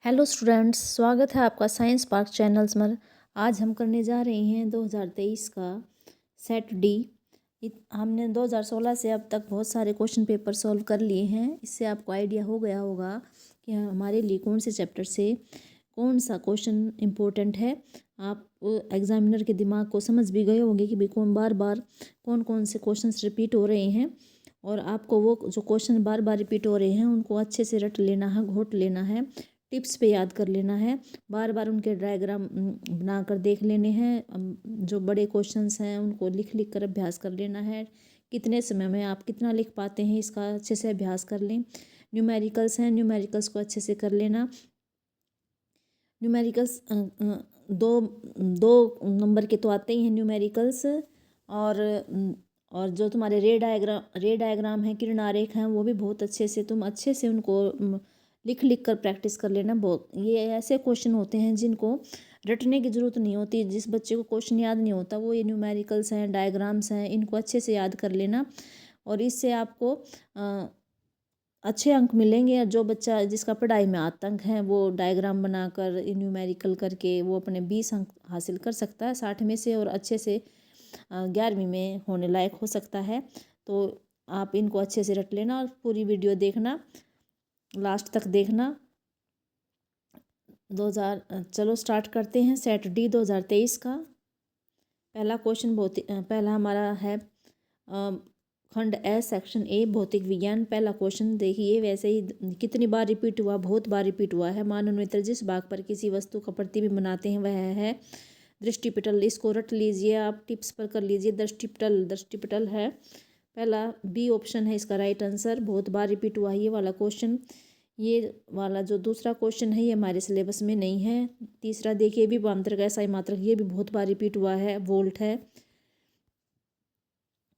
Hello students, स्वागत है आपका साइंस पार्क चैनल्स में। आज हम करने जा रहे हैं 2023 का सेट डी। हमने 2016 से अब तक बहुत सारे क्वेश्चन पेपर सॉल्व कर लिए हैं। इससे आपको आइडिया हो गया होगा कि हमारे लिए कौन से चैप्टर से कौन सा क्वेश्चन इम्पोर्टेंट है। आप एग्जामिनर के दिमाग को समझ भी गए होंगे कि भी कौन बार बार कौन कौन से क्वेश्चन रिपीट हो रहे हैं, और आपको वो जो क्वेश्चन बार बार रिपीट हो रहे हैं उनको अच्छे से रट लेना है, घोट लेना है, टिप्स पे याद कर लेना है, बार बार उनके डायग्राम बनाकर देख लेने हैं। जो बड़े क्वेश्चंस हैं उनको लिख लिख कर अभ्यास कर लेना है। कितने समय में आप कितना लिख पाते हैं इसका अच्छे से अभ्यास कर लें। न्यूमेरिकल्स हैं, न्यूमेरिकल्स को अच्छे से कर लेना। न्यूमेरिकल्स दो दो नंबर के तो आते ही हैं न्यूमेरिकल्स। और जो तुम्हारे रे डायग्राम है, किरण आरेख हैं, वो भी बहुत अच्छे से तुम अच्छे से उनको लिख लिख कर प्रैक्टिस कर लेना। बहुत ये ऐसे क्वेश्चन होते हैं जिनको रटने की ज़रूरत नहीं होती। जिस बच्चे को क्वेश्चन याद नहीं होता वो ये न्यूमेरिकल्स हैं, डायग्राम्स हैं, इनको अच्छे से याद कर लेना, और इससे आपको अच्छे अंक मिलेंगे। जो बच्चा जिसका पढ़ाई में आतंक है वो डायग्राम बनाकर न्यूमेरिकल करके वो अपने 20 अंक हासिल कर सकता है 60 में से, और अच्छे से 11वीं में होने लायक हो सकता है। तो आप इनको अच्छे से रट लेना और पूरी वीडियो देखना, लास्ट तक देखना। चलो स्टार्ट करते हैं सेट डी 2023 का। पहला क्वेश्चन पहला हमारा है खंड एस सेक्शन ए भौतिक विज्ञान। पहला क्वेश्चन देखिए, वैसे ही कितनी बार रिपीट हुआ, बहुत बार रिपीट हुआ है। मानवनेत्र जिस भाग पर किसी वस्तु का प्रतिबिंब बनाते हैं वह है दृष्टिपटल। इसको रट लीजिए, आप टिप्स पर कर लीजिए। दृष्टिपटल है पहला, बी ऑप्शन है इसका राइट आंसर। बहुत बार रिपीट हुआ है ये वाला क्वेश्चन। ये वाला जो दूसरा क्वेश्चन है ये हमारे सिलेबस में नहीं है। तीसरा देखिए, भी वामांतरिक ऐसा मात्रक, ये भी बहुत बार रिपीट हुआ है, वोल्ट है।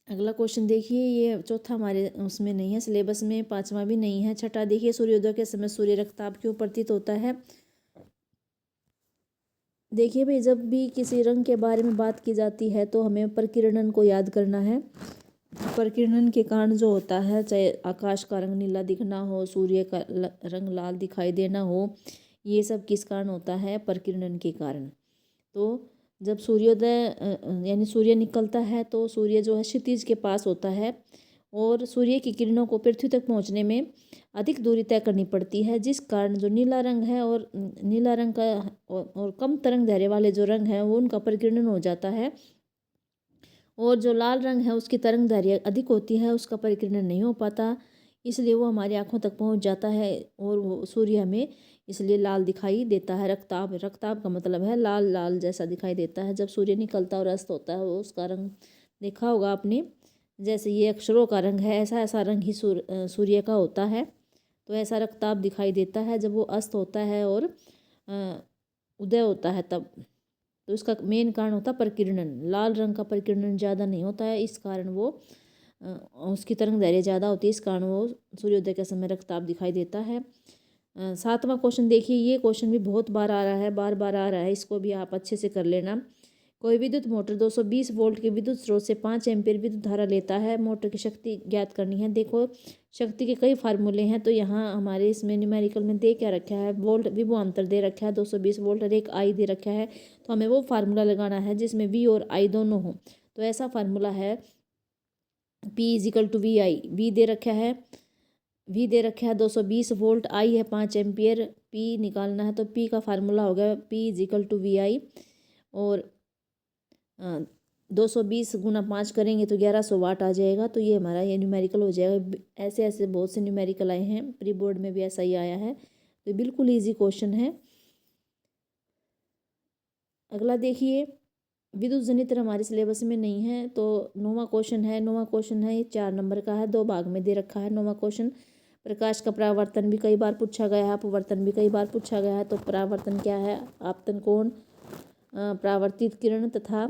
अगला क्वेश्चन देखिए, ये चौथा हमारे उसमें नहीं है सिलेबस में, पांचवा भी नहीं है। छठा देखिए, सूर्योदय के समय सूर्य रक्तताप क्यों प्रतीत होता है। देखिए भाई, जब भी किसी रंग के बारे में बात की जाती है तो हमें प्रकीर्णन को याद करना है। प्रकीर्णन के कारण जो होता है, चाहे आकाश का रंग नीला दिखना हो, सूर्य का रंग लाल दिखाई देना हो, ये सब किस कारण होता है, प्रकीर्णन के कारण। तो जब सूर्योदय यानी सूर्य निकलता है तो सूर्य जो है क्षितिज के पास होता है, और सूर्य की किरणों को पृथ्वी तक पहुंचने में अधिक दूरी तय करनी पड़ती है, जिस कारण जो नीला रंग है और नीला रंग का और कम तरंग दैर्घ्य वाले जो रंग हैं वो उनका प्रकीर्णन हो जाता है, और जो लाल रंग है उसकी तरंग दैर्घ्य अधिक होती है, उसका परिकीर्णन नहीं हो पाता, इसलिए वो हमारी आंखों तक पहुंच जाता है, और वो सूर्य हमें इसलिए लाल दिखाई देता है। रक्तताप, रक्तताप का मतलब है लाल लाल जैसा दिखाई देता है जब सूर्य निकलता और अस्त होता है। वो उसका रंग देखा होगा आपने, जैसे ये अक्षरों का रंग है, ऐसा ऐसा रंग ही सूर्य का होता है। तो ऐसा रक्तताप दिखाई देता है जब वो अस्त होता है और उदय होता है तब। तो इसका मेन कारण होता है प्रकीर्णन। लाल रंग का प्रकीर्णन ज़्यादा नहीं होता है, इस कारण वो उसकी तरंग दैर्घ्य ज़्यादा होती है, इस कारण वो सूर्योदय के समय रक्तताप दिखाई देता है। सातवां क्वेश्चन देखिए, ये क्वेश्चन भी बहुत बार आ रहा है, बार बार आ रहा है, इसको भी आप अच्छे से कर लेना। कोई विद्युत मोटर 220 वोल्ट के विद्युत स्रोत से 5 एम्पीयर विद्युत धारा लेता है। मोटर की शक्ति ज्ञात करनी है। देखो, शक्ति के कई फार्मूले हैं, तो यहाँ हमारे इसमें न्यूमेरिकल में दे क्या रखा है, वोल्ट विभवांतर दे रखा है 220 वोल्ट, और एक आई दे रखा है। तो हमें वो फार्मूला लगाना है जिसमें वी और आई दोनों हो। तो ऐसा फार्मूला है p is equal to v i. V दे रखा है, वी दे रखा है 220 वोल्ट, आई है 5 एम्पियर, पी निकालना है। तो पी का फार्मूला हो गया पी इजिकल टू वी आई, और 220 गुना 5 करेंगे तो 1100 वाट आ जाएगा। तो ये हमारा ये न्यूमेरिकल हो जाएगा। ऐसे ऐसे बहुत से न्यूमेरिकल आए हैं, प्री बोर्ड में भी ऐसा ही आया है, तो बिल्कुल ईजी क्वेश्चन है। अगला देखिए, विद्युत जनित्र हमारे सिलेबस में नहीं है, तो नौवां क्वेश्चन है। नौवां क्वेश्चन है, ये 4 नंबर का है, 2 भाग में दे रखा है। नौवां क्वेश्चन, प्रकाश का परावर्तन भी कई बार पूछा गया है, अपवर्तन भी कई बार पूछा गया है। तो परावर्तन क्या है, आपतन कोण, परावर्तित किरण तथा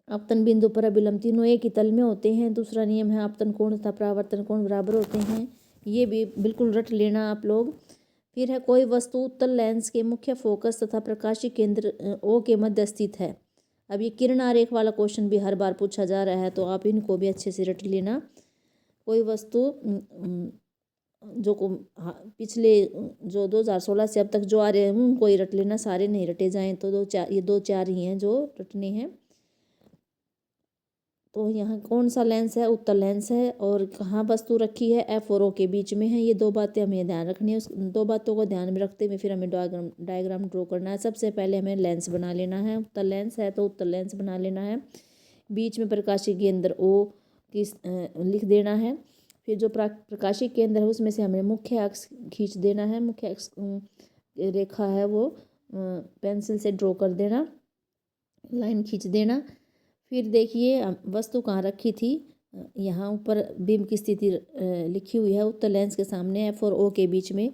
आपतन बिंदु पर अभिलंब तीनों एक ही तल में होते हैं। दूसरा नियम है आपतन कोण तथा परावर्तन कोण बराबर होते हैं। ये भी बिल्कुल रट लेना आप लोग। फिर है, कोई वस्तु उत्तल लेंस के मुख्य फोकस तथा प्रकाशीय केंद्र ओ के मध्य स्थित है। अब ये किरण आरेख वाला क्वेश्चन भी हर बार पूछा जा रहा है, तो आप इनको भी अच्छे से रट लेना। कोई वस्तु जो को पिछले जो 2016 से अब तक जो आ रहे हैं उनको ही रट लेना, सारे नहीं रटे जाएं तो दो चार ही हैं जो रटने हैं। तो यहाँ कौन सा लेंस है, उत्तल लेंस है, और कहाँ वस्तु रखी है, एफ और ओ के बीच में है। ये दो बातें हमें ध्यान रखनी है। उस दो बातों को ध्यान में रखते हुए फिर हमें डायग्राम ड्रॉ करना है। सबसे पहले हमें लेंस बना लेना है। उत्तल लेंस है तो उत्तल लेंस बना लेना है। बीच में प्रकाशीय केंद्र ओ की लिख देना है। फिर जो प्रकाशीय केंद्र है उसमें से हमें मुख्य अक्ष खींच देना है। मुख्य अक्ष रेखा है वो पेंसिल से ड्रॉ कर देना, लाइन खींच देना। फिर देखिए वस्तु कहाँ रखी थी, यहाँ ऊपर बीम की स्थिति लिखी हुई है उत्तल लेंस के सामने एफ और ओ के बीच में।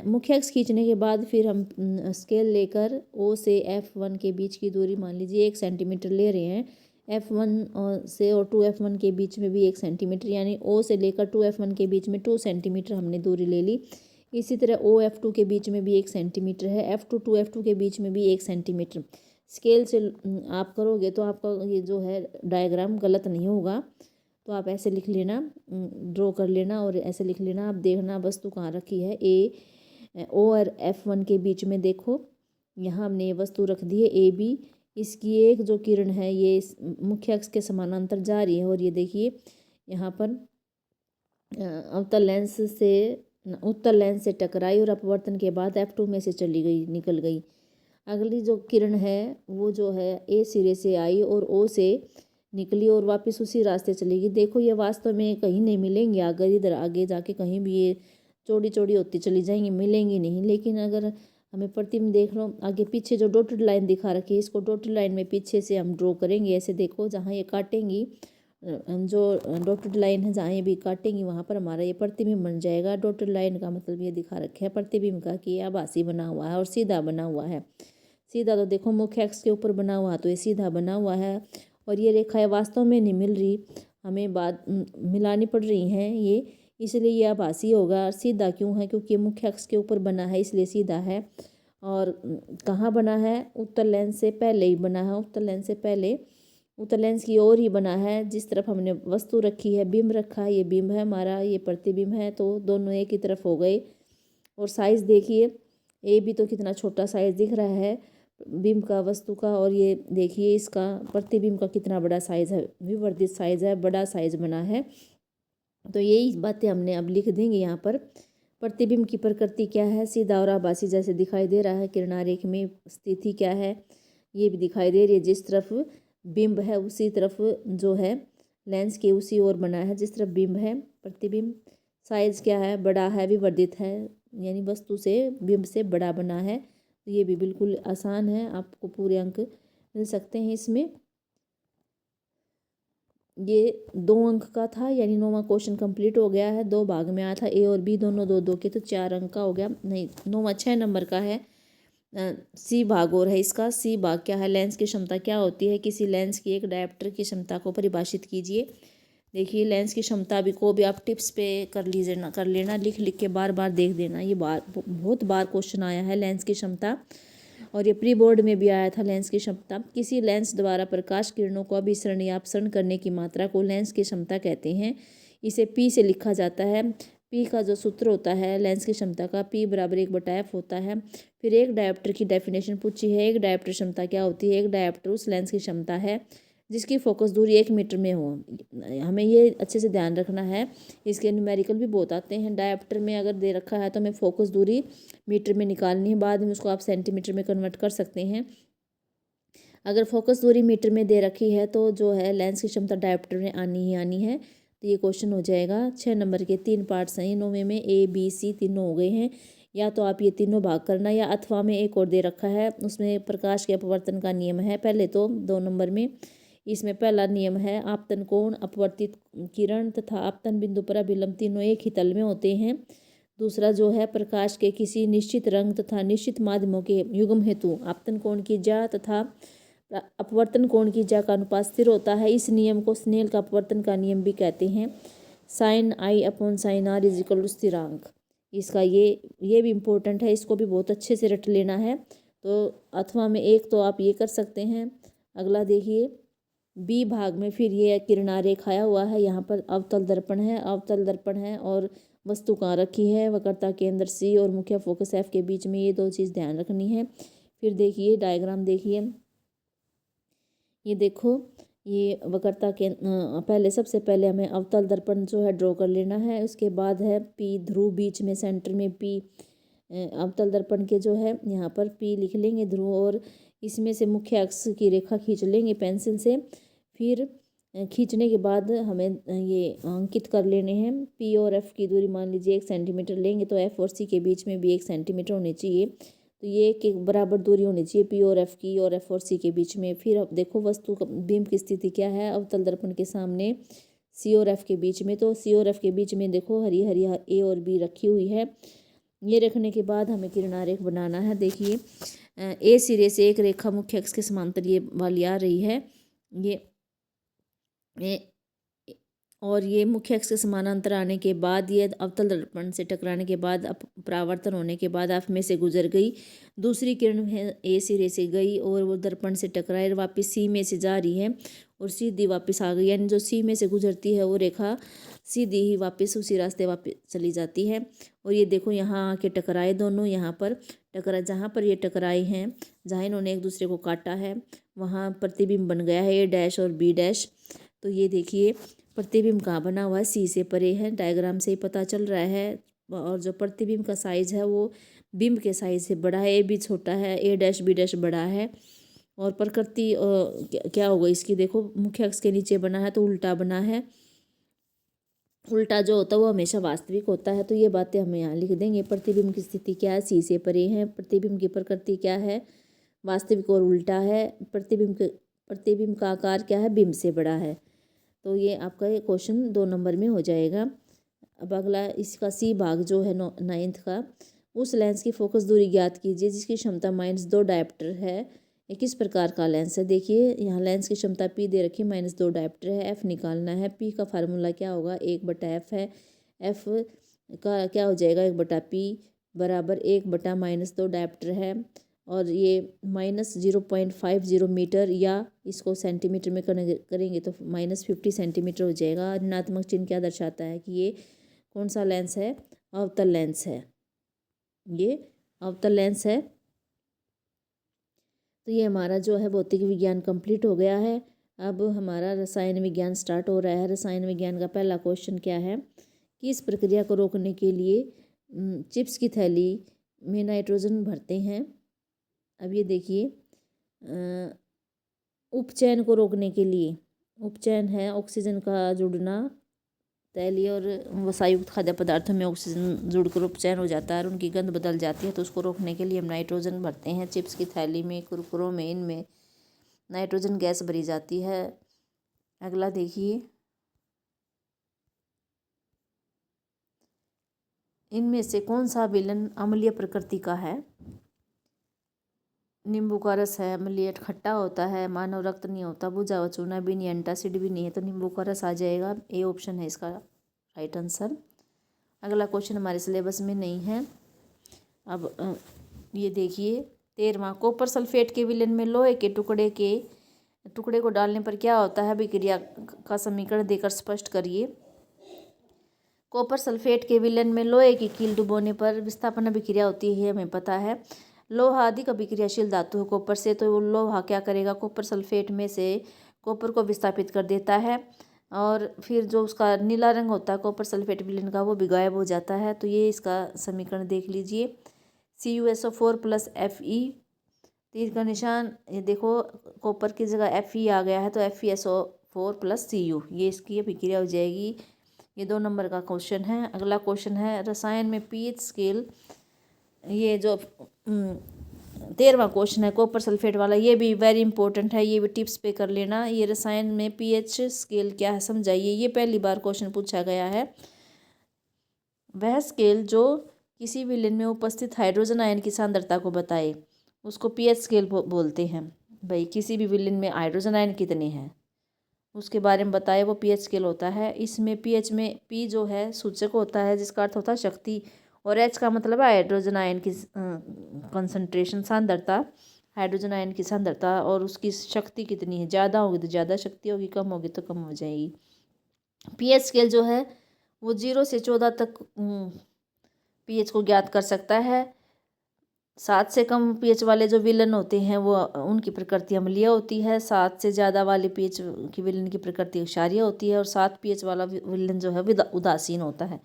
मुख्य अक्ष खींचने के बाद फिर हम स्केल लेकर ओ से F1 के बीच की दूरी मान लीजिए 1 सेंटीमीटर ले रहे हैं। F1 से और 2F1 के बीच में भी 1 सेंटीमीटर, यानी O से लेकर 2F1 के बीच में 2 सेंटीमीटर हमने दूरी ले ली। इसी तरह OF2 के बीच में भी 1 सेंटीमीटर है। F2 2F2 के बीच में भी 1 सेंटीमीटर। स्केल से आप करोगे तो आपका ये जो है डायग्राम गलत नहीं होगा। तो आप ऐसे लिख लेना, ड्रॉ कर लेना और ऐसे लिख लेना। आप देखना वस्तु कहाँ रखी है, ओ और F1 के बीच में। देखो यहाँ हमने ये वस्तु रख दी है AB। इसकी एक जो किरण है ये मुख्य अक्ष के समानांतर जा रही है और ये देखिए यहाँ पर उत्तल लेंस से टकराई और अपवर्तन के बाद F2 में से चली गई, निकल गई। अगली जो किरण है वो जो है A सिरे से आई और O से निकली और वापस उसी रास्ते चलेगी। देखो ये वास्तव में कहीं नहीं मिलेंगी, अगर इधर आगे जाके कहीं भी ये चौड़ी चौड़ी होती चली जाएंगी, मिलेंगी नहीं। लेकिन अगर हमें प्रतिबिंब देख लो, आगे पीछे जो डॉटेड लाइन दिखा रखी है इसको डॉटेड लाइन में पीछे से हम ड्रॉ करेंगे। ऐसे देखो जहाँ ये काटेंगी, जो डॉटेड लाइन है जहाँ ये भी काटेंगी वहाँ पर हमारा ये प्रतिबिंब बन जाएगा। डॉटेड लाइन का मतलब ये दिखा रखा है प्रतिबिंब का कि ये आभासी बना हुआ है और सीधा बना हुआ है। सीधा तो देखो मुख्य अक्ष के ऊपर बना हुआ तो ये सीधा बना हुआ है। और ये रेखाएं वास्तव में नहीं मिल रही, हमें बात मिलानी पड़ रही हैं ये, इसलिए ये आभासी होगा। सीधा क्यों है, क्योंकि मुख्य अक्ष के ऊपर बना है इसलिए सीधा है। और कहाँ बना है, उत्तल लेंस से पहले ही बना है। उत्तल लेंस से पहले उत्तल लेंस की ओर ही बना है। जिस तरफ हमने वस्तु रखी है, बिंब रखा है, ये बिंब है हमारा, ये प्रतिबिंब है, तो दोनों एक ही तरफ हो गए। और साइज़ देखिए ए भी तो कितना छोटा साइज़ दिख रहा है बिंब का, वस्तु का, और ये देखिए इसका प्रतिबिंब का कितना बड़ा साइज़ है, विवर्धित साइज़ है, बड़ा साइज़ बना है। तो यही बातें हमने अब लिख देंगे यहाँ पर। प्रतिबिंब की प्रकृति क्या है, सीधा और आभासी जैसे दिखाई दे रहा है। किरणारेख में स्थिति क्या है ये भी दिखाई दे रही है। जिस तरफ बिंब है उसी तरफ जो है लेंस के उसी ओर बना है जिस तरफ बिंब है। प्रतिबिंब साइज़ क्या है, बड़ा है, विवर्धित है, यानी वस्तु से बिंब से बड़ा बना है। तो ये भी बिल्कुल आसान है, आपको पूरे अंक मिल सकते हैं इसमें। ये 2 अंक का था, यानी 9वां क्वेश्चन कंप्लीट हो गया है। 2 भाग में आया था, ए और बी दोनों 2-2 के, तो 4 अंक का हो गया। नहीं, 9वां 6 नंबर का है। सी भाग और है इसका। सी भाग क्या है, लेंस की क्षमता क्या होती है, किसी लेंस की एक डायप्टर की क्षमता को परिभाषित कीजिए। देखिए लेंस की क्षमता भी को भी आप टिप्स पे कर लेना, लिख लिख के बार बार देख देना। ये बहुत बार क्वेश्चन आया है लेंस की क्षमता, और ये प्री बोर्ड में भी आया था। लेंस की क्षमता, किसी लेंस द्वारा प्रकाश किरणों को अभिसरण या अपसरण करने की मात्रा को लेंस की क्षमता कहते हैं। इसे P से लिखा जाता है। P का जो सूत्र होता है लेंस की क्षमता का, P बराबर 1/f होता है। फिर एक डायप्टर की डेफिनेशन पूछी है। एक डायप्टर क्षमता क्या होती है, एक डायप्टर उस लेंस की क्षमता है जिसकी फोकस दूरी 1 मीटर में हो। हमें ये अच्छे से ध्यान रखना है, इसके न्यूमेरिकल भी बहुत आते हैं। डायप्टर में अगर दे रखा है तो हमें फोकस दूरी मीटर में निकालनी है, बाद में उसको आप सेंटीमीटर में कन्वर्ट कर सकते हैं। अगर फोकस दूरी मीटर में दे रखी है तो जो है लेंस की क्षमता डायप्टर में आनी ही आनी है। तो ये क्वेश्चन हो जाएगा। 6 नंबर के 3 पार्ट्स हैं। 9वें में A B C तीनों हो गए हैं। या तो आप ये तीनों भाग करना, या अथवा में एक और दे रखा है, उसमें प्रकाश के अपवर्तन का नियम है। पहले तो 2 नंबर में इसमें पहला नियम है आपतन कोण, अपवर्तित किरण तथा आपतन बिंदु पर अभिलंब तीनों एक ही तल में होते हैं। दूसरा जो है प्रकाश के किसी निश्चित रंग तथा निश्चित माध्यमों के युग्म हेतु आपतन कोण की ज्या तथा अपवर्तन कोण की ज्या का अनुपात स्थिर होता है। इस नियम को स्नेल का अपवर्तन का नियम भी कहते हैं। sin I/sin r = स्थिरांक। इसका ये भी इम्पोर्टेंट है, इसको भी बहुत अच्छे से रट लेना है। तो अथवा में एक तो आप ये कर सकते हैं। अगला देखिए बी भाग में फिर ये किरणारेख आया हुआ है। यहाँ पर अवतल दर्पण है, और वस्तु कहाँ रखी है, वक्रता केंद्र सी और मुख्य फोकस एफ के बीच में, ये दो चीज़ ध्यान रखनी है। फिर देखिए डायग्राम देखिए, ये देखो ये वक्रता के पहले सबसे पहले हमें अवतल दर्पण जो है ड्रॉ कर लेना है। उसके बाद है पी ध्रुव, बीच में सेंटर में पी, अवतल दर्पण के जो है यहाँ पर पी लिख लेंगे ध्रुव, और इसमें से मुख्य अक्ष की रेखा खींच लेंगे पेंसिल से। फिर खींचने के बाद हमें ये अंकित कर लेने हैं। पी और एफ की दूरी मान लीजिए 1 सेंटीमीटर लेंगे, तो एफ और सी के बीच में भी 1 सेंटीमीटर होनी चाहिए। तो ये एक बराबर दूरी होनी चाहिए पी और एफ की, और एफ और सी के बीच में। फिर अब देखो वस्तु बीम की स्थिति क्या है अवतल दर्पण के सामने सी और एफ के बीच में। तो सी और एफ के बीच में देखो हरी हरी ए और बी रखी हुई है। ये रखने के बाद हमें किरणारेख बनाना है। देखिए ए सिरे से एक रेखा मुख्य अक्ष के समांतर ये वाली आ रही है, ये और ये मुख्य अक्ष के समानांतर आने के बाद ये अवतल दर्पण से टकराने के बाद परावर्तन होने के बाद एफ में से गुजर गई। दूसरी किरण है ए सिरे से गई और वो दर्पण से टकराए, वापस सी में से जा रही है और सीधी वापस आ गई। यानी जो सी में से गुजरती है वो रेखा सीधी ही वापस उसी रास्ते वापस चली जाती है। और ये देखो यहाँ आके टकराए दोनों, यहाँ पर टकरा, जहाँ पर ये टकराए हैं, जहाँ इन्होंने एक दूसरे को काटा है, वहाँ प्रतिबिंब बन गया है ए डैश और बी डैश। तो ये देखिए प्रतिबिंब कहाँ बना हुआ है, सी से परे है, डायग्राम से ही पता चल रहा है। और जो प्रतिबिंब का साइज है वो बिंब के साइज से बड़ा है, ए बी छोटा है, ए डैश बी डैश बड़ा है। और प्रकृति क्या होगा इसकी, देखो मुख्य अक्ष के नीचे बना है तो उल्टा बना है, उल्टा जो होता है वो हमेशा वास्तविक होता है। तो ये बातें हमें यहाँ लिख देंगे। प्रतिबिंब की स्थिति क्या है, सी से परे है। प्रतिबिंब की प्रकृति क्या है, वास्तविक और उल्टा है। प्रतिबिंब का आकार क्या है, बिंब से बड़ा है। तो ये आपका ये क्वेश्चन 2 नंबर में हो जाएगा। अब अगला इसका सी भाग जो है 9th का, उस लेंस की फोकस दूरी ज्ञात कीजिए जिसकी क्षमता -2 डायप्टर है। ये किस प्रकार का लेंस है, देखिए यहाँ लेंस की क्षमता पी दे रखी है, -2 डायप्टर है। एफ निकालना है, पी का फार्मूला क्या होगा, 1/f है। एफ का क्या हो जाएगा, 1/p बराबर 1/-2 डायप्टर है। और ये -0.50 मीटर, या इसको सेंटीमीटर में करेंगे तो -50 सेंटीमीटर हो जाएगा। ऋणात्मक चिन्ह क्या दर्शाता है कि ये कौन सा लेंस है, अवतल लेंस है, ये अवतल लेंस है। तो ये हमारा जो है भौतिक विज्ञान कंप्लीट हो गया है। अब हमारा रसायन विज्ञान स्टार्ट हो रहा है। रसायन विज्ञान का पहला क्वेश्चन क्या है कि इस प्रक्रिया को रोकने के लिए चिप्स की थैली में नाइट्रोजन भरते हैं। अब ये देखिए उपचयन को रोकने के लिए, उपचयन है ऑक्सीजन का जुड़ना, तैलीय और वसायुक्त खाद्य पदार्थों में ऑक्सीजन जुड़कर उपचयन हो जाता है और उनकी गंध बदल जाती है। तो उसको रोकने के लिए हम नाइट्रोजन भरते हैं। चिप्स की थैली में, कुरकुरों में, इनमें नाइट्रोजन गैस भरी जाती है। अगला देखिए, इनमें से कौन सा विलयन अम्लीय प्रकृति का है। नींबू का रस है, अम्लीय खट्टा होता है, मानव रक्त नहीं होता, बुझा हुआ चूना भी नहीं, एंटासिड भी नहीं है, तो नींबू का रस आ जाएगा। ए ऑप्शन है इसका राइट आंसर। अगला क्वेश्चन हमारे सिलेबस में नहीं है। अब ये देखिए 13वां, कॉपर सल्फेट के विलयन में लोहे के टुकड़े को डालने पर क्या होता है, अभिक्रिया का समीकरण देकर स्पष्ट करिए। कॉपर सल्फेट के विलयन में लोहे की कील डुबोने पर विस्थापन अभिक्रिया होती है, हमें पता है। लोहा अधिक अभिक्रियाशील धातु है कॉपर से, तो लोहा क्या करेगा, कॉपर सल्फेट में से कॉपर को विस्थापित कर देता है और फिर जो उसका नीला रंग होता है कॉपर सल्फेट विलयन का, वो भी गायब हो जाता है। तो ये इसका समीकरण देख लीजिए, CuSO4 + Fe, तीर का निशान, ये देखो कॉपर की जगह Fe आ गया है तो FeSO4 + Cu, ये इसकी अभिक्रिया हो जाएगी। ये 2 नंबर का क्वेश्चन है। अगला क्वेश्चन है रसायन में pH स्केल, ये जो 13वां क्वेश्चन है कॉपर सल्फेट वाला, ये भी वेरी इंपॉर्टेंट है, ये भी टिप्स पे कर लेना। ये रसायन में pH स्केल क्या है समझाइए, ये पहली बार क्वेश्चन पूछा गया है। वह स्केल जो किसी विलयन में उपस्थित हाइड्रोजन आयन की सांद्रता को बताए उसको pH स्केल बोलते हैं। भाई किसी भी विलयन में हाइड्रोजन आयन कितने हैं उसके बारे में बताए, वो pH स्केल होता है। इसमें pH में P जो है सूचक होता है जिसका अर्थ होता है शक्ति, और H का मतलब है हाइड्रोजन आयन की कंसंट्रेशन, सांद्रता, हाइड्रोजन आयन की सांद्रता, और उसकी शक्ति कितनी है, ज़्यादा होगी तो ज़्यादा शक्ति होगी, कम होगी तो कम हो जाएगी। pH स्केल जो है वो 0 से 14 तक पीएच को ज्ञात कर सकता है। 7 से कम पीएच वाले जो विलन होते हैं वो उनकी प्रकृति अम्लीय होती है। 7 से ज़्यादा वाले पीएच की विलन की प्रकृति क्षारीय होती है और 7 पीएच वाला विलन जो है उदासीन होता है।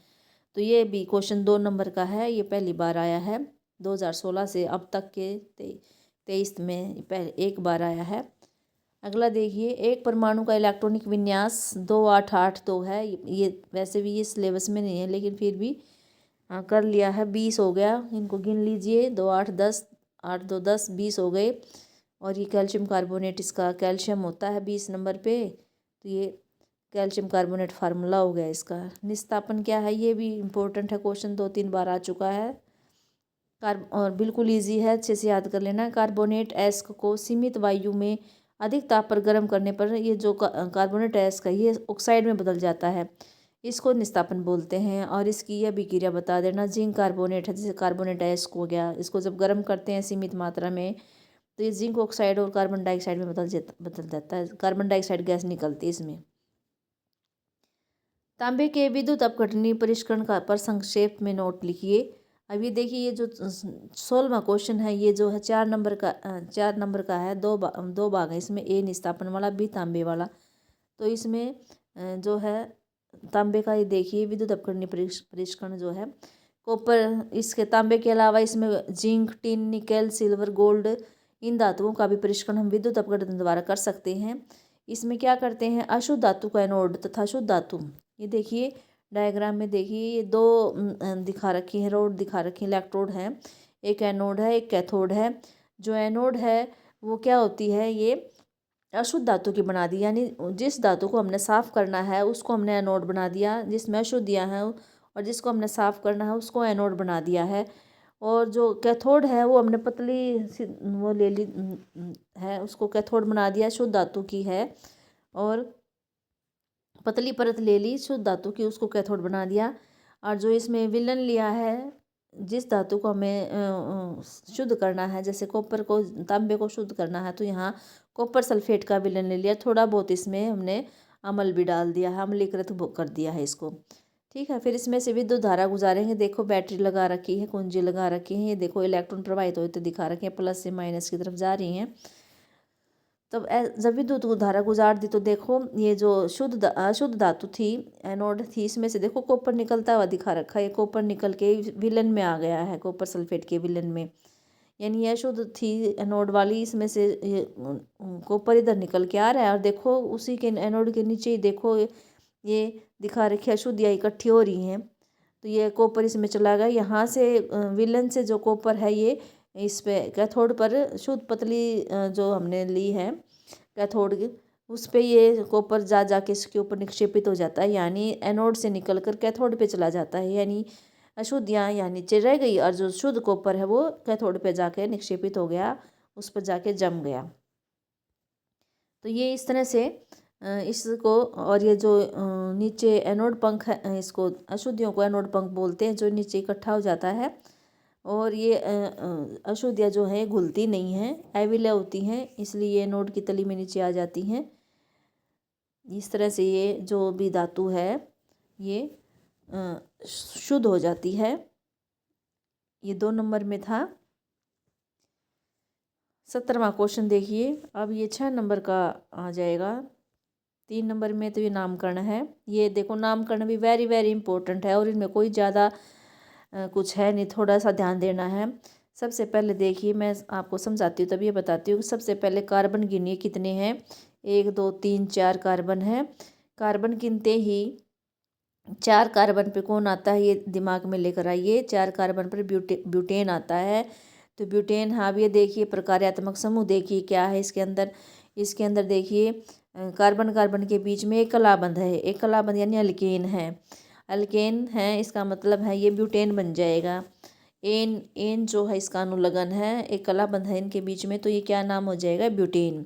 तो ये भी क्वेश्चन 2 नंबर का है। ये पहली बार आया है 2016 से अब तक के 23 में एक बार आया है। अगला देखिए, एक परमाणु का इलेक्ट्रॉनिक विन्यास 2882 है। ये वैसे भी ये सिलेबस में नहीं है लेकिन फिर भी कर लिया है। 20 हो गया, इनको गिन लीजिए। 2 8 10, 8 2 10, 20 हो गए। और ये कैल्शियम कार्बोनेट, इसका कैल्शियम होता है 20 नंबर पे। तो ये कैल्शियम कार्बोनेट फार्मूला हो गया इसका। निस्तापन क्या है, ये भी इम्पोर्टेंट है, क्वेश्चन 2-3 बार आ चुका है। और बिल्कुल ईजी है, अच्छे से याद कर लेना। कार्बोनेट एस्क को सीमित वायु में अधिक ताप पर गर्म करने पर ये जो कार्बोनेट एस्क है ये ऑक्साइड में बदल जाता है। इसको निस्तापन बोलते हैं। और इसकी यह अभिक्रिया बता देना। जिंक कार्बोनेट है, जैसे कार्बोनेट एस्क हो गया, इसको जब गर्म करते हैं सीमित मात्रा में तो ये जिंक ऑक्साइड और कार्बन डाइऑक्साइड में बदल जाता है। कार्बन डाइऑक्साइड गैस निकलती है इसमें। तांबे के विद्युत अपघटनीय परिष्करण का पर संक्षेप में नोट लिखिए। अब ये देखिए, ये जो 16वां क्वेश्चन है ये जो है 4 नंबर का है। दो भाग है इसमें, ए निस्तापन वाला, बी तांबे वाला। तो इसमें जो है तांबे का ये देखिए विद्युत अपघटनीय परिष्करण जो है कॉपर, इसके तांबे के अलावा इसमें zinc, tin, nickel, silver, gold, इन धातुओं का भी परिष्करण हम विद्युत अपघटन द्वारा कर सकते हैं। इसमें क्या करते हैं, अशुद्ध धातु का एनोड तथा शुद्ध धातु, ये देखिए डायग्राम में देखिए ये 2 दिखा रखी है, रोड दिखा रखी है, इलेक्ट्रोड है। एक एनोड है, एक कैथोड है। जो एनोड है वो क्या होती है, ये अशुद्ध धातु की बना दी, यानी जिस धातु को हमने साफ़ करना है उसको हमने एनोड बना दिया, जिसमें अशुद्धियाँ हैं, और जिसको हमने साफ़ करना है उसको एनोड बना दिया है। और जो कैथोड है वो हमने पतली सी वो ले ली है, उसको कैथोड बना दिया, शुद्ध धातु की है। और पतली परत ले ली शुद्ध धातु की, उसको कैथोड बना दिया। और जो इसमें विलन लिया है, जिस धातु को हमें शुद्ध करना है, जैसे कॉपर को, तांबे को शुद्ध करना है, तो यहाँ कॉपर सल्फेट का विलन ले लिया। थोड़ा बहुत इसमें हमने अम्ल भी डाल दिया है, अम्लीकृत कर दिया है इसको। ठीक है, फिर इसमें से विद्युत धारा गुजारेंगे। देखो बैटरी लगा रखी है, कुंजी लगा रखी है। ये देखो इलेक्ट्रॉन प्रवाहित होते दिखा रखे हैं, प्लस से माइनस की तरफ जा रही हैं। तब जब विद्युत धारा गुजार दी तो देखो ये जो अशुद्ध धातु थी, एनोड थी, इसमें से देखो कॉपर निकलता हुआ दिखा रखा है। कॉपर निकल के विलन में आ गया है, कॉपर सल्फेट के विलन में, यानी यह अशुद्ध थी एनोड वाली, इसमें से ये कॉपर इधर निकल के आ रहा है। और देखो उसी के एनोड के नीचे ही देखो ये दिखा रखी है, अशुद्धियाँ इकट्ठी हो रही हैं। तो ये कॉपर इसमें चला गया, यहाँ से विलन से जो कॉपर है ये इस पे कैथोड पर शुद्ध पतली जो हमने ली है कैथोड की, उस पे ये कॉपर जा के इसके ऊपर निक्षेपित हो जाता है, यानी एनोड से निकल कर कैथोड पे चला जाता है। यानी अशुद्धियाँ यहाँ नीचे रह गई और जो शुद्ध कॉपर है वो कैथोड पे जाके निक्षेपित हो गया, उस पर जाके जम गया। तो ये इस तरह से इसको, और ये जो नीचे एनोड पंख है, इसको अशुद्धियों को एनोड पंख बोलते हैं, जो नीचे इकट्ठा हो जाता है। और ये अशुद्धियाँ जो हैं घुलती नहीं हैं, अविलय होती हैं, इसलिए ये एनोड की तली में नीचे आ जाती हैं। इस तरह से ये जो भी धातु है ये शुद्ध हो जाती है। ये 2 नंबर में था। 17वां क्वेश्चन देखिए। अब ये 6 नंबर का आ जाएगा। 3 नंबर में तो ये नामकरण है। ये देखो नामकरण भी वेरी वेरी इंपॉर्टेंट है और इनमें कोई ज़्यादा कुछ है नहीं, थोड़ा सा ध्यान देना है। सबसे पहले देखिए, मैं आपको समझाती हूँ तब ये बताती हूँ। सबसे पहले कार्बन गिनिए कितने हैं, 1 2 3 4 कार्बन है। कार्बन गिनते ही 4 कार्बन पे कौन आता है ये दिमाग में लेकर आइए। 4 कार्बन पर ब्यूटेन आता है। तो ब्यूटेन, हाँ ये देखिए प्रकार्यात्मक समूह देखिए क्या है इसके अंदर। इसके अंदर देखिए कार्बन कार्बन के बीच में एक कलाबंध है, एक कलाबंध यानी अल्केन है। अल्केन है, इसका मतलब है ये ब्यूटेन बन जाएगा। एन जो है इसका अनुलग्न है, एक कलाबंध है इनके बीच में, तो ये क्या नाम हो जाएगा, ब्यूटेन।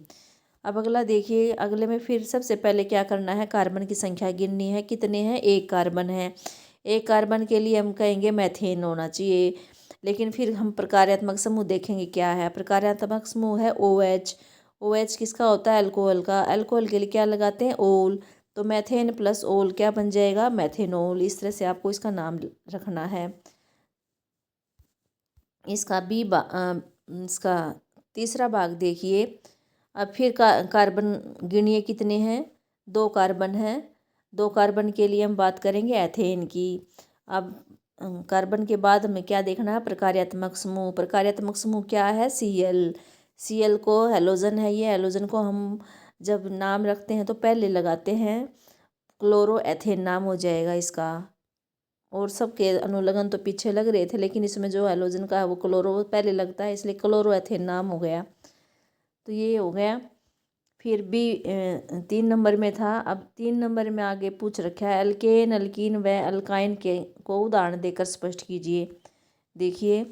अब अगला देखिए, अगले में फिर सबसे पहले क्या करना है, कार्बन की संख्या गिननी है। कितने हैं, 1 कार्बन है। 1 कार्बन के लिए हम कहेंगे मैथेन होना चाहिए, लेकिन फिर हम प्रकार्यात्मक समूह देखेंगे क्या है। प्रकार्यात्मक समूह है OH। OH किसका होता है, अल्कोहल का। अल्कोहल के लिए क्या लगाते हैं, ओल। तो मैथेन प्लस ओल क्या बन जाएगा, मैथेनोल। इस तरह से आपको इसका नाम रखना है। इसका इसका तीसरा भाग देखिए। अब फिर कार्बन गिनिए कितने हैं, 2 कार्बन हैं। 2 कार्बन के लिए हम बात करेंगे एथेन की। अब कार्बन के बाद हमें क्या देखना है, प्रकार्यात्मक समूह। प्रकार्यात्मक समूह क्या है, Cl। Cl को हैलोजन है, ये हैलोजन को हम जब नाम रखते हैं तो पहले लगाते हैं, क्लोरोएथेन नाम हो जाएगा इसका। और सबके अनुलग्न तो पीछे लग रहे थे, लेकिन इसमें जो हैलोजन का है वो क्लोरो पहले लगता है, इसलिए क्लोरोएथेन नाम हो गया। तो ये हो गया। फिर बी 3 नंबर में था। अब 3 नंबर में आगे पूछ रखा है, एल्केन, अल्कीन व अल्काइन के को उदाहरण देकर स्पष्ट कीजिए। देखिए,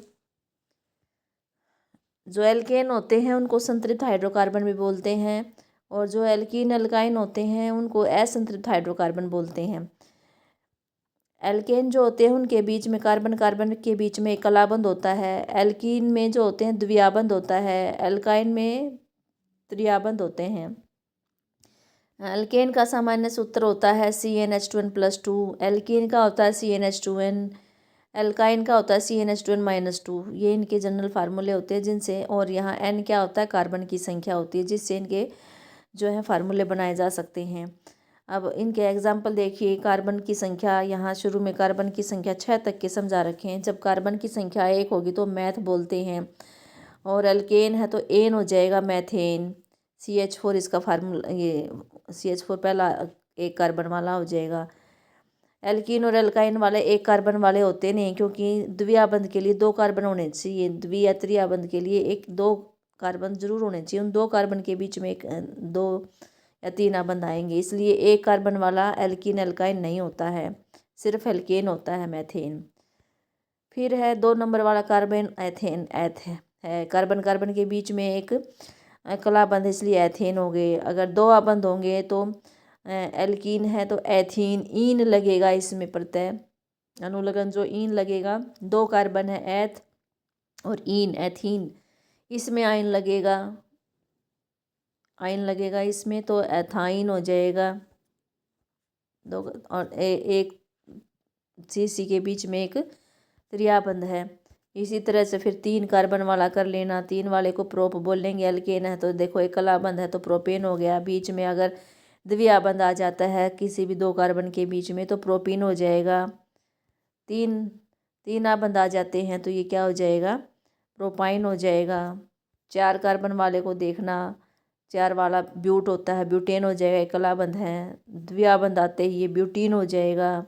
जो एल्केन होते हैं उनको संतृप्त हाइड्रोकार्बन भी बोलते हैं, और जो एल्कीन अल्काइन होते हैं उनको असंतृप्त हाइड्रोकार्बन बोलते हैं। एल्केन जो होते हैं उनके बीच में कार्बन कार्बन के बीच में एक कलाबंध होता है। एल्कीन में जो होते हैं द्विआबंध होता है, एल्काइन में त्रिआबंध होते हैं। एल्केन का सामान्य सूत्र होता है CnH2n+2। एल्कीन का होता है CnH2n। एल्काइन का होता है CnH2n-2। ये इनके जनरल फार्मूले होते हैं जिनसे, और यहाँ n क्या होता है, कार्बन की संख्या होती है जिससे इनके जो है फार्मूले बनाए जा सकते हैं। अब इनके एग्जाम्पल देखिए। कार्बन की संख्या, यहाँ शुरू में कार्बन की संख्या 6 तक के समझा रखे हैं। जब कार्बन की संख्या 1 होगी तो मैथ बोलते हैं, और एल्केन है तो एन हो जाएगा, मैथेन। CH4 इसका फार्मूला, ये CH4 पहला एक कार्बन वाला हो जाएगा। एल्कीन और एल्काइन वाले एक कार्बन वाले होते नहीं, क्योंकि द्विआबंध के लिए 2 कार्बन होने चाहिए। द्वि या त्रिआबंध के लिए 1-2 कार्बन जरूर होने चाहिए। उन 2 कार्बन के बीच में 2 या 3 आबंध आएंगे, इसलिए एक कार्बन वाला एल्कीन एल्काइन नहीं होता है, सिर्फ एल्केन होता है, मैथेन। फिर है 2 नंबर वाला कार्बन एथेन, है कार्बन कार्बन के बीच में एक कलाबंध, इसलिए एथेन हो गए। अगर 2 आबंध होंगे तो एल्कीन है तो एथीन, ईन लगेगा इसमें प्रत्यय अनुलग्न, जो ईन लगेगा। 2 कार्बन है एथ और ईन, एथीन, इसमें आयन लगेगा, आयन लगेगा इसमें, तो एथाइन हो जाएगा। 2 और एक CC के बीच में एक त्रिआबंध है। इसी तरह से फिर 3 कार्बन वाला कर लेना। 3 वाले को प्रोप बोलेंगे। एल्केन है तो देखो एक कलाबंध है तो प्रोपेन हो गया। बीच में अगर द्विआबंध आ जाता है किसी भी 2 कार्बन के बीच में तो प्रोपीन हो जाएगा। 3 आबंध आ जाते हैं तो ये क्या हो जाएगा, प्रोपाइन हो जाएगा। 4 कार्बन वाले को देखना, 4 वाला ब्यूट होता है, ब्यूटेन हो जाएगा, एक कलाबंध है। द्विआबंध आते ही ये ब्यूटीन हो जाएगा।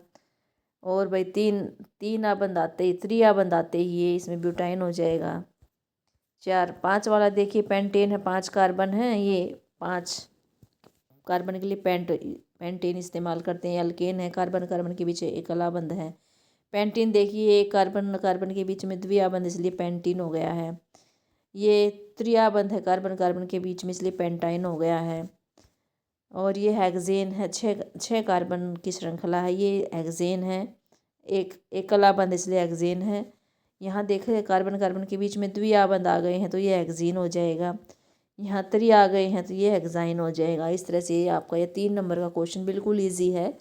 और भाई 3 आबंध आते ही, त्रिआबंध आते ही ये इसमें ब्यूटाइन हो जाएगा। 5 वाला देखिए, पेंटेन है, 5 कार्बन है, ये 5 कार्बन के लिए पेंटेन इस्तेमाल करते हैं। एल्केन है, कार्बन कार्बन के बीच एक कलाबंध है। पेंटीन देखिए, एक कार्बन कार्बन के बीच में द्विआबंध, इसलिए पेंटीन हो गया है। ये त्रिआबंध है कार्बन कार्बन के बीच में, इसलिए पेंटाइन हो गया है। और ये हेक्सेन है, 6 कार्बन की श्रृंखला है, ये हेक्सेन है। एक कलाबंध इसलिए हेक्सेन है। यहाँ देखें कार्बन कार्बन के बीच में द्विआबंध आ गए हैं तो ये हेक्सीन हो जाएगा। यहाँ त्रि आ गए हैं तो ये हेक्साइन हो जाएगा। इस तरह से आपका ये 3 नंबर का क्वेश्चन बिल्कुल ईजी है,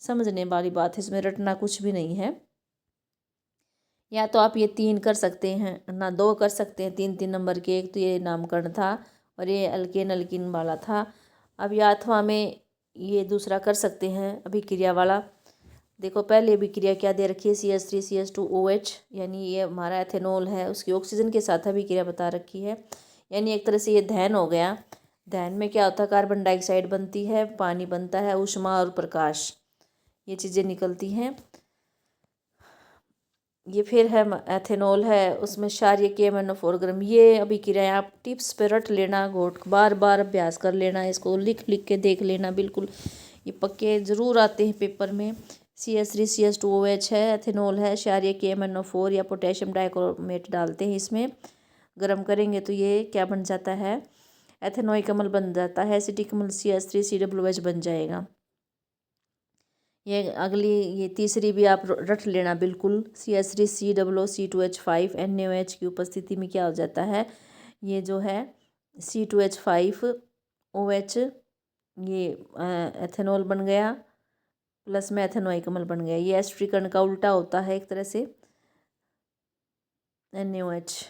समझने वाली बात है, इसमें रटना कुछ भी नहीं है। या तो आप ये 3 कर सकते हैं ना, 2 कर सकते हैं 3-3 नंबर के। एक तो ये नामकरण था और ये अल्केन अल्किन वाला था। अब या अथवा में ये दूसरा कर सकते हैं अभिक्रिया वाला। देखो पहले अभिक्रिया क्या दे रखी है, CH3CH2OH, यानी ये हमारा एथेनॉल है, उसकी ऑक्सीजन के साथ अभिक्रिया बता रखी है। यानी एक तरह से ये दहन हो गया। दहन में क्या होता है, कार्बन डाइऑक्साइड बनती है, पानी बनता है, ऊष्मा और प्रकाश, ये चीज़ें निकलती हैं। ये फिर है एथेनॉल है, उसमें क्षारीय KMnO4 ग्राम। ये अभिक्रिया आप टिप्स पे रट लेना, घोट बार बार अभ्यास कर लेना, इसको लिख लिख के देख लेना, बिल्कुल ये पक्के ज़रूर आते हैं पेपर में। CH3CH2OH है, एथेनॉल है, क्षारीय KMnO4 या पोटेशियम डाइक्रोमेट डालते हैं इसमें, गर्म करेंगे तो ये क्या बन जाता है, एथेनॉइक अम्ल बन जाता है। एसिटिक अम्ल CH3COOH बन जाएगा। ये अगली, ये तीसरी भी आप रट लेना बिल्कुल, CH3COOC2H5 NaOH की उपस्थिति में क्या हो जाता है, ये जो है C2H5OH ये एथेनॉल बन गया, प्लस में एथेनोइक अम्ल बन गया। ये एस्ट्रिक कण का उल्टा होता है एक तरह से, NaOH।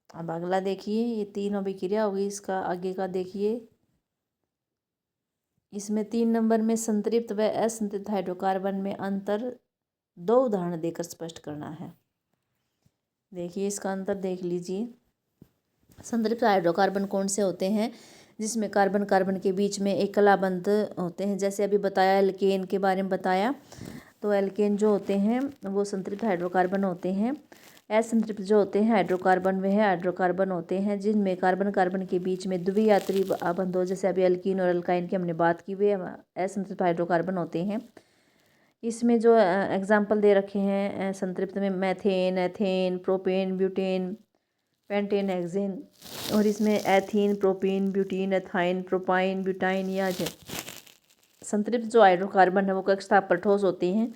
अब अगला देखिए, ये 3 अभिक्रिया होगी, इसका आगे का देखिए। इसमें 3 नंबर में संतृप्त व असंतृप्त हाइड्रोकार्बन में अंतर 2 उदाहरण देकर स्पष्ट करना है। देखिए इसका अंतर देख लीजिए। संतृप्त हाइड्रोकार्बन कौन से होते हैं? जिसमें कार्बन कार्बन के बीच में एक कलाबंध होते हैं, जैसे अभी बताया एल्केन के बारे में बताया। तो एल्केन जो होते हैं वो संतृप्त हाइड्रोकार्बन होते हैं। असंतृप्त जो होते हैं हाइड्रोकार्बन, वे हाइड्रोकार्बन होते हैं जिनमें कार्बन कार्बन के बीच में द्वियात्री बंध हो, जैसे अभी एल्कीन और एल्काइन की हमने बात की, वे असंतृप्त हाइड्रोकार्बन होते हैं। इसमें जो एग्जाम्पल दे रखे हैं संतृप्त में, methane, ethane, propane, butane, pentane, hexane, और इसमें ethene, propene, butene, ethyne, propyne, butyne, या संतृप्त जो हाइड्रोकार्बन है वो कक्ष ताप पर ठोस होते हैं,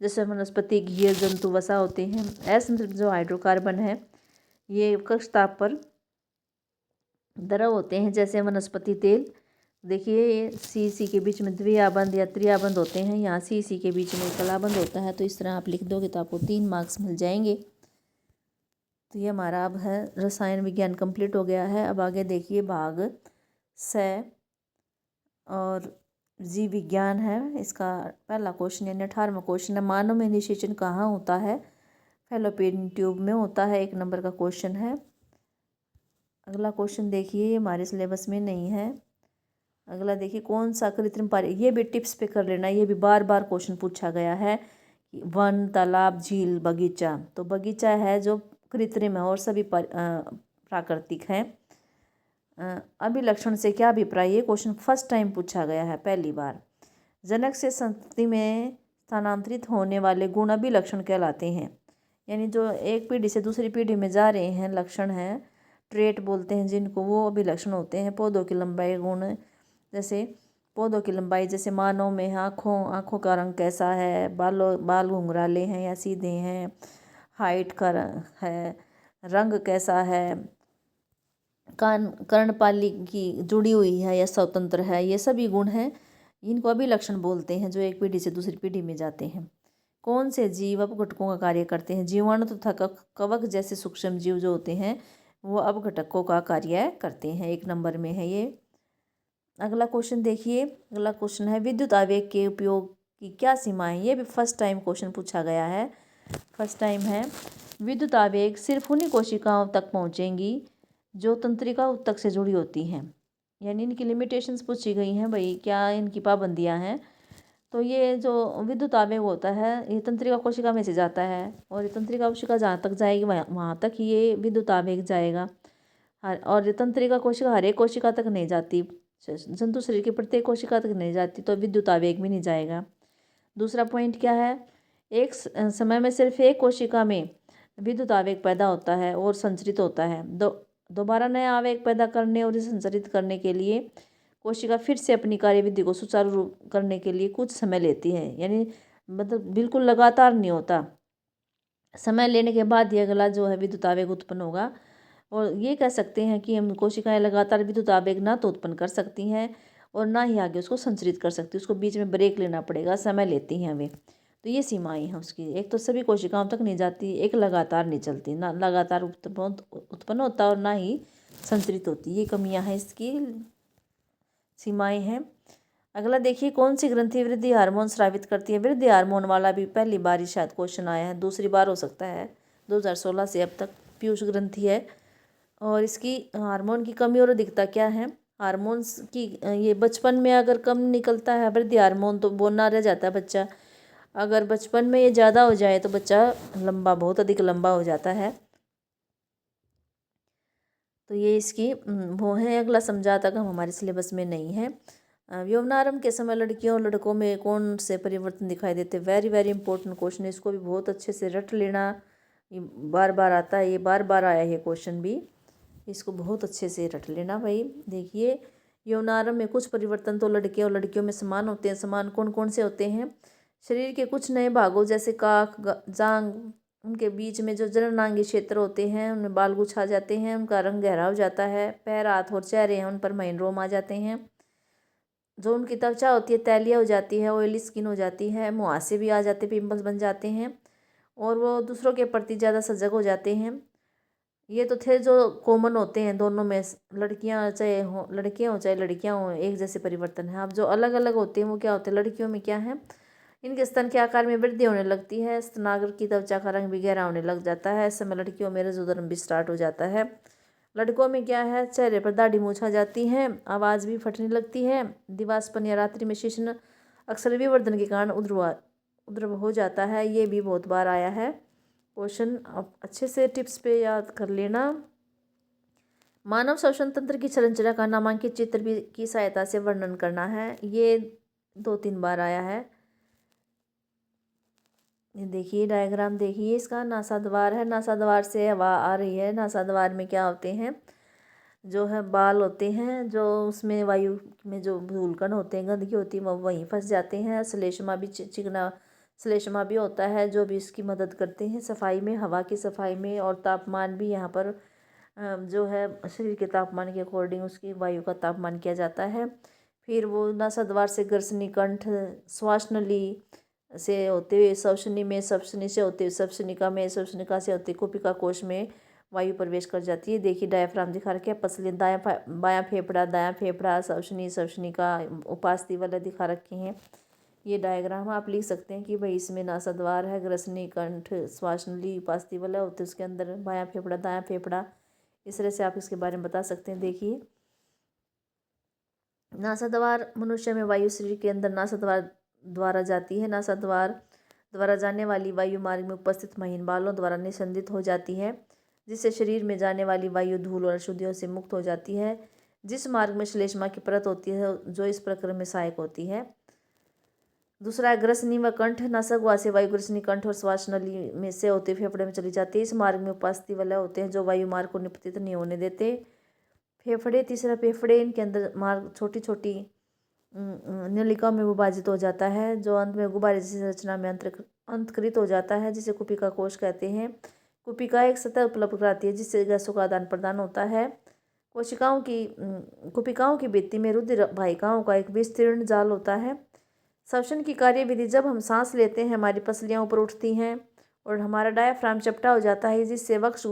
जैसे वनस्पति, घीय, जंतु, वसा होते हैं। असंतृप्त जो हाइड्रोकार्बन है ये कक्ष ताप पर द्रव होते हैं, जैसे वनस्पति तेल। देखिए ये सी के बीच में द्विआबंध या त्रिआबंध होते हैं, यहाँ सी के बीच में कलाबंध होता है। तो इस तरह आप लिख दोगे तो आपको 3 मार्क्स मिल जाएंगे। तो ये हमारा अब है रसायन विज्ञान कंप्लीट हो गया है। अब आगे देखिए भाग स और जीव विज्ञान है। इसका पहला क्वेश्चन यानी 18वां क्वेश्चन है, मानव में निषेचन कहाँ होता है? फैलोपियन ट्यूब में होता है, 1 नंबर का क्वेश्चन है। अगला क्वेश्चन देखिए, ये हमारे सिलेबस में नहीं है। अगला देखिए, कौन सा कृत्रिम पानी, ये भी टिप्स पे कर लेना, ये भी बार बार क्वेश्चन पूछा गया है। वन, तालाब, झील, बगीचा। तो बगीचा है जो कृत्रिम है और सभी प्राकृतिक है। अभिलक्षण से क्या अभिप्राय? ये क्वेश्चन फर्स्ट टाइम पूछा गया है, पहली बार। जनक से संतति में स्थानांतरित होने वाले गुण अभिलक्षण कहलाते हैं, यानी जो एक पीढ़ी से दूसरी पीढ़ी में जा रहे हैं, लक्षण हैं, ट्रेट बोलते हैं जिनको, वो अभिलक्षण होते हैं। पौधों की लंबाई गुण, जैसे पौधों की लंबाई, जैसे मानव में आँखों का रंग कैसा है, बाल घुंघराले हैं या सीधे हैं, हाइट का है, रंग कैसा है, कर्णपाली की जुड़ी हुई है या स्वतंत्र है, ये सभी गुण हैं, इनको अभिलक्षण बोलते हैं जो एक पीढ़ी से दूसरी पीढ़ी में जाते हैं। कौन से जीव अपघटकों का कार्य करते हैं? जीवाणु तथा कवक जैसे सूक्ष्म जीव जो होते हैं वो अपघटकों का कार्य करते हैं, 1 नंबर में है ये। अगला क्वेश्चन देखिए, अगला क्वेश्चन है विद्युत आवेग के उपयोग की क्या सीमाएं? ये भी फर्स्ट टाइम क्वेश्चन पूछा गया है, फर्स्ट टाइम है। विद्युत आवेग सिर्फ उन्हीं कोशिकाओं तक पहुंचेंगी जो तंत्रिका ऊतक से जुड़ी होती हैं, यानी इनकी लिमिटेशंस पूछी गई हैं भाई, क्या इनकी पाबंदियां हैं। तो ये जो विद्युत आवेग होता है ये तंत्रिका कोशिका में से जाता है, और ये तंत्रिका कोशिका जहाँ तक जाएगी वहाँ तक ये विद्युत आवेग जाएगा। और ये तंत्रिका कोशिका हर एक कोशिका तक नहीं जाती, जंतु शरीर की प्रत्येक कोशिका तक नहीं जाती, तो विद्युत आवेग भी नहीं जाएगा। दूसरा पॉइंट क्या है? एक समय में सिर्फ एक कोशिका में विद्युत आवेग पैदा होता है और संचरित होता है। दोबारा नया आवेग पैदा करने और इसे संचरित करने के लिए कोशिका फिर से अपनी कार्यविधि को सुचारू रूप करने के लिए कुछ समय लेती है, यानी मतलब बिल्कुल लगातार नहीं होता, समय लेने के बाद ये अगला जो है विद्युत आवेग उत्पन्न होगा। और ये कह सकते हैं कि हम कोशिकाएं लगातार विद्युत आवेग ना तो उत्पन्न कर सकती हैं और ना ही आगे उसको संचरित कर सकती, उसको बीच में ब्रेक लेना पड़ेगा, समय लेती हैं वे। तो ये सीमाएं हैं उसकी, एक तो सभी कोशिकाओं तक नहीं जाती, एक लगातार नहीं चलती, ना लगातार उत्पन्न होता और ना ही संचरित होती, ये कमियां हैं, इसकी सीमाएं हैं। अगला देखिए, कौन सी ग्रंथि वृद्धि हार्मोन स्रावित करती है? वृद्धि हार्मोन वाला भी पहली बार ही शायद क्वेश्चन आया है, दूसरी बार हो सकता है, 2016 से अब तक पीयूष ग्रंथि है। और इसकी हार्मोन की कमी और अधिकता क्या है? हार्मोन्स की ये बचपन में अगर कम निकलता है वृद्धि हार्मोन तो बोना रह जाता है बच्चा, अगर बचपन में ये ज़्यादा हो जाए तो बच्चा बहुत अधिक लंबा हो जाता है। तो ये इसकी वो है। अगला समझाता का हमारे सिलेबस में नहीं है। यौवनारंभ के समय लड़कियों और लड़कों में कौन से परिवर्तन दिखाई देते? वेरी वेरी इंपॉर्टेंट क्वेश्चन है, इसको भी बहुत अच्छे से रट लेना, ये बार बार आता है, ये बार बार आया है क्वेश्चन भी, इसको बहुत अच्छे से रट लेना भाई। देखिए, यौनारंभ में कुछ परिवर्तन तो लड़के और लड़कियों में समान होते हैं। समान कौन कौन से होते हैं? शरीर के कुछ नए भागों जैसे काख, जांग, उनके बीच में जो जननांगी क्षेत्र होते हैं उनमें बाल गुच्छा जाते हैं, उनका रंग गहरा हो जाता है। पैर, हाथ और चेहरे हैं उन पर महीन रोम आ जाते हैं। जो उनकी त्वचा होती है तैलिया हो जाती है, ऑयली स्किन हो जाती है, मुहासे भी आ जाते, पिंपल्स बन जाते हैं और वो दूसरों के प्रति ज़्यादा सजग हो जाते हैं। ये तो थे जो कॉमन होते हैं दोनों में, लड़कियां चाहे हो लड़कियां हो चाहे लड़कियां हो, एक जैसे परिवर्तन है। अब जो अलग अलग होते हैं वो क्या होते हैं? लड़कियों में क्या है? इनके स्तन के आकार में वृद्धि होने लगती है, स्तनाग्र की त्वचा का रंग भी गहरा होने लग जाता है। इस समय लड़कियों में रजोधर्म भी स्टार्ट हो जाता है। लड़कों में क्या है? चेहरे पर दाढ़ी मूंछ आ जाती है, आवाज़ भी फटने लगती है, दिवास्पन या रात्रि में शिश्न अक्सर विवर्धन के कारण उद्रव हो जाता है। ये भी बहुत बार आया है क्वेश्चन। आप अच्छे से टिप्स पे याद कर लेना। मानव श्वसन तंत्र की संरचना का नामांकित चित्र भी की सहायता से वर्णन करना है। ये 2-3 बार आया है। ये देखिए डायग्राम देखिए इसका, नासाद्वार है, नासाद्वार से हवा आ रही है। नासाद्वार में क्या होते हैं? जो है बाल होते हैं, जो उसमें वायु में जो धूलकण होते हैं, गंदगी होती है, वो वहीं फंस जाते हैं। श्लेष्मा भी चिकना श्लेष्मा भी होता है जो भी इसकी मदद करते हैं सफाई में, हवा की सफाई में। और तापमान भी यहाँ पर जो है शरीर के तापमान के अकॉर्डिंग उसकी वायु का तापमान किया जाता है। फिर वो नासाद्वार से ग्रसनी, कंठ, श्वास नली से होते हुए श्वसनी में, श्वसनी से होते हुए श्वसनिका में, श्वसनिका से होते कुपिका कोश में वायु प्रवेश कर जाती है। देखिए डायफ्राम दिखा रखे हैं, पसली, बायां फेफड़ा, श्वसनी, श्वसनिका, उपास्थि वाला दिखा रखे हैं। ये डायग्राम आप लिख सकते हैं कि भाई इसमें नासाद्वार है, ग्रसनी, कंठ, श्वास नली, उपास्थि वाला होते उसके अंदर बायां फेफड़ा, दायां फेफड़ा, इस तरह से आप इसके बारे में बता सकते हैं। देखिए नासाद्वार मनुष्य में वायु शरीर के अंदर नासाद्वार द्वारा जाती है। नासाद्वार द्वारा जाने वाली वायु मार्ग में उपस्थित महीन बालों द्वारा निस्संदित हो जाती है, जिससे शरीर में जाने वाली वायु धूल और अशुद्धियों से मुक्त हो जाती है। जिस मार्ग में श्लेष्मा की परत होती है जो इस प्रक्रिया में सहायक होती है। दूसरा है ग्रसनी व कंठ। नासक वा से वायु ग्रसनी, कंठ और श्वास नली में से होते फेफड़े में चली जाती है। इस मार्ग में उपास्थि वाले होते हैं जो वायु मार्ग को निपतित नहीं होने देते। फेफड़े, तीसरा फेफड़े, इनके अंदर मार्ग छोटी छोटी नलिका में विभाजित हो जाता है, जो अंत में गुब्बारे जैसी रचना में अंतकृत हो जाता है, जिसे कुपिका कोश कहते हैं। कुपिका एक सतह उपलब्ध कराती है जिससे गैसों का आदान प्रदान होता है। कुपिकाओं की भित्ति में रुधिर वाहिकाओं का एक विस्तीर्ण जाल होता है। श्वसन की कार्यविधि, जब हम सांस लेते हैं हमारी पसलियाँ ऊपर उठती हैं और हमारा डायाफ्राम चपटा हो जाता है, जिससे वक्ष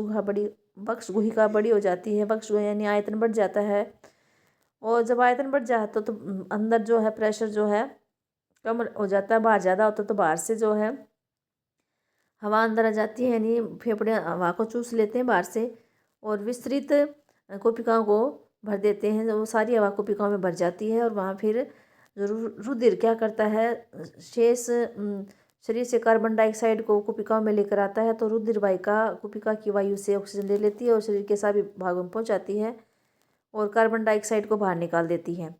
गुहिका बड़ी हो जाती है। वक्ष गुहा यानी आयतन बढ़ जाता है, और जब आयतन बढ़ जाता तो अंदर जो है प्रेशर जो है कम हो जाता है, बाहर ज़्यादा होता है तो बाहर से जो है हवा अंदर आ जाती है, यानी फेफड़े हवा को चूस लेते हैं बाहर से और विस्तृत कोशिकाओं को भर देते हैं। वो सारी हवा कोशिकाओं में भर जाती है और वहाँ फिर रुधिर क्या करता है, शेष शरीर से कार्बन डाइऑक्साइड को कोशिकाओं में लेकर आता है, तो रुधिर वाहिका कोशिका की वायु से ऑक्सीजन ले लेती है और शरीर के सभी भागों में पहुँचाती है और कार्बन डाइऑक्साइड को बाहर निकाल देती है।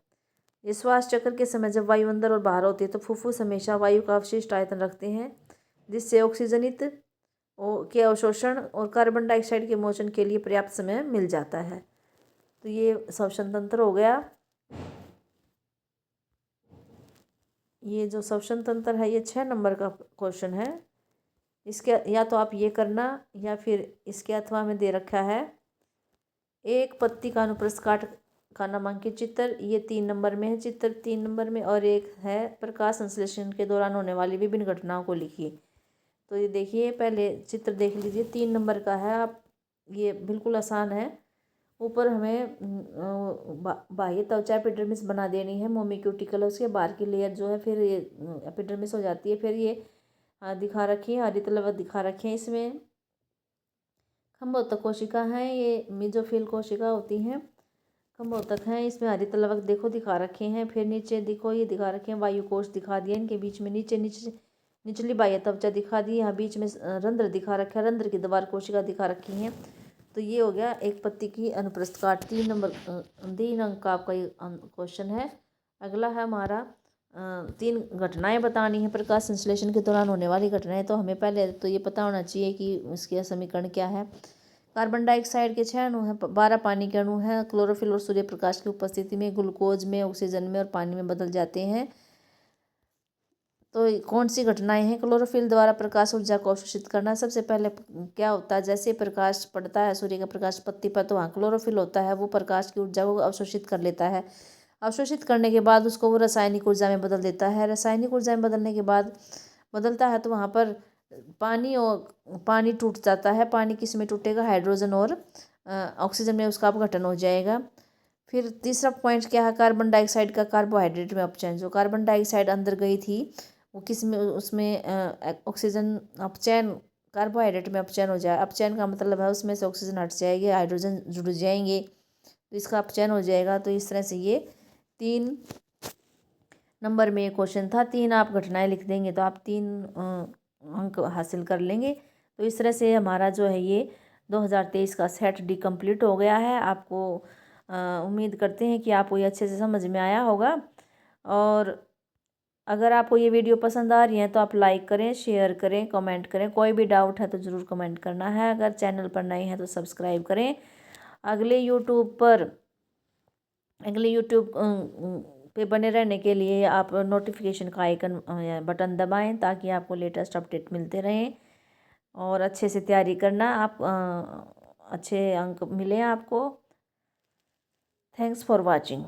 ये श्वास चक्र के समय जब वायु अंदर और बाहर होती है तो फुफ्फुस हमेशा वायु का अवशिष्ट आयतन रखते हैं, जिससे ऑक्सीजनित के अवशोषण और कार्बन डाइऑक्साइड के मोचन के लिए पर्याप्त समय मिल जाता है। तो ये श्वसन तंत्र हो गया। ये जो श्वसन तंत्र है ये 6 नंबर का क्वेश्चन है। इसके या तो आप ये करना या फिर इसके अथवा में दे रखा है एक पत्ती का अनुप्रस्थ काट का नामांकित चित्र, ये 3 नंबर में है चित्र 3 नंबर में, और एक है प्रकाश संश्लेषण के दौरान होने वाली विभिन्न घटनाओं को लिखिए। तो ये देखिए पहले चित्र देख लीजिए, 3 नंबर का है। आप ये बिल्कुल आसान है। ऊपर हमें बाह्य त्वचा एपिडर्मिस बना देनी है, मोमी क्यूटिकल उसके बाहर की लेयर जो है फिर ये एपिडर्मिस हो जाती है। फिर ये दिखा रखी है हरित लवक दिखा रखे हैं, इसमें खम्भोतक कोशिका हैं, ये मेसोफिल कोशिका होती हैं, खम्भोतक हैं, इसमें हरित लवक देखो दिखा रखे हैं। फिर नीचे देखो ये दिखा रखे हैं वायु कोश दिखा दिया, इनके बीच में निचली बाह्य त्वचा दिखा दी, यहाँ बीच में रंध्र दिखा रखा है, रंध्र की दीवार कोशिका दिखा रखी हैं। तो ये हो गया एक पत्ती की अनुप्रस्थ काट। 3 अंक का आपका ये क्वेश्चन है। अगला है हमारा 3 घटनाएं बतानी है प्रकाश संश्लेषण के दौरान होने वाली घटनाएं। तो हमें पहले तो ये पता होना चाहिए कि इसके समीकरण क्या है। कार्बन डाइऑक्साइड के 6 अणु हैं, 12 पानी के अणु हैं। क्लोरोफिल और सूर्य प्रकाश की उपस्थिति में ग्लूकोज में, ऑक्सीजन में और पानी में बदल जाते हैं। तो कौन सी घटनाएं हैं? क्लोरोफिल द्वारा प्रकाश ऊर्जा को अवशोषित करना। सबसे पहले क्या होता है, जैसे प्रकाश पड़ता है सूर्य का प्रकाश पत्ती पर, तो वहाँ क्लोरोफिल होता है, वो प्रकाश की ऊर्जा को अवशोषित कर लेता है। अवशोषित करने के बाद उसको वो रासायनिक ऊर्जा में बदल देता है। रासायनिक ऊर्जा में बदलने के बाद बदलता है तो वहाँ पर पानी टूट जाता है। पानी किस में टूटेगा? हाइड्रोजन और ऑक्सीजन में उसका अपघटन हो जाएगा। फिर तीसरा पॉइंट क्या है? कार्बन डाइऑक्साइड का कार्बोहाइड्रेट में अपचयन। जो कार्बन डाइऑक्साइड अंदर गई थी वो किस में, उसमें ऑक्सीजन अपचयन, कार्बोहाइड्रेट में अपचयन हो जाए। अपचयन का मतलब है उसमें से ऑक्सीजन हट जाएगी, हाइड्रोजन जुड़ जाएंगे, तो इसका अपचयन हो जाएगा। तो इस तरह से ये 3 नंबर में क्वेश्चन था। 3 आप घटनाएं लिख देंगे तो आप 3 अंक हासिल कर लेंगे। तो इस तरह से हमारा जो है ये 2023 का सेट डी कंप्लीट हो गया है। आपको उम्मीद करते हैं कि आपको ये अच्छे से समझ में आया होगा। और अगर आपको ये वीडियो पसंद आ रही है तो आप लाइक करें, शेयर करें, कमेंट करें। कोई भी डाउट है तो ज़रूर कमेंट करना है। अगर चैनल पर नए हैं तो सब्सक्राइब करें। अगले यूट्यूब पे बने रहने के लिए आप नोटिफिकेशन का आइकन बटन दबाएं ताकि आपको लेटेस्ट अपडेट मिलते रहें। और अच्छे से तैयारी करना, आप अच्छे अंक मिलें आपको। Thanks for watching.